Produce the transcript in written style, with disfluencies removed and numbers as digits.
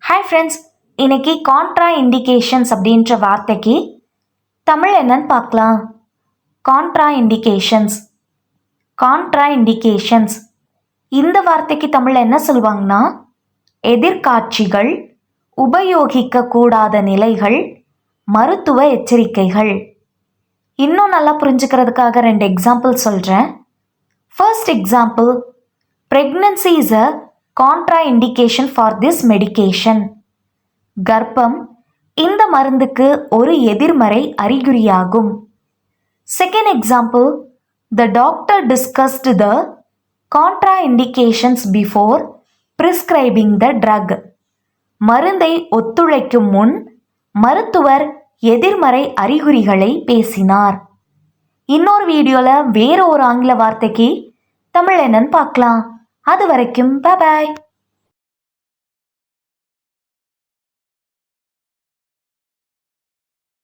Hi friends, இன்னைக்கு contra indications அப்படின்ற வார்த்தைக்கு தமிழ் என்னன்னு பார்க்கலாம். கான்ட்ரா இண்டிகேஷன்ஸ் இந்த வார்த்தைக்கு தமிழ் என்ன சொல்லுவாங்கன்னா, எதிர்காட்சிகள், உபயோகிக்க கூடாத நிலைகள், மருத்துவ எச்சரிக்கைகள். இன்னும் நல்லா புரிஞ்சுக்கிறதுக்காக 2 எக்ஸாம்பிள் சொல்கிறேன். First example, pregnancy is a contraindication for this medication. கர்ப்பம் இந்த மருந்துக்கு ஒரு எதிர்மறை அறிகுறியாகும். Second example, the doctor discussed the contraindications before prescribing the drug. மருந்தை ஒத்துழைக்கும் முன் மருத்துவர் எதிர்மறை அறிகுறிகளை பேசினார். இன்னொரு வீடியோவில் வேற ஒரு ஆங்கில வார்த்தைக்கு தமிழ் என்னன்னு பார்க்கலாம். அது வரைக்கும் பாய்.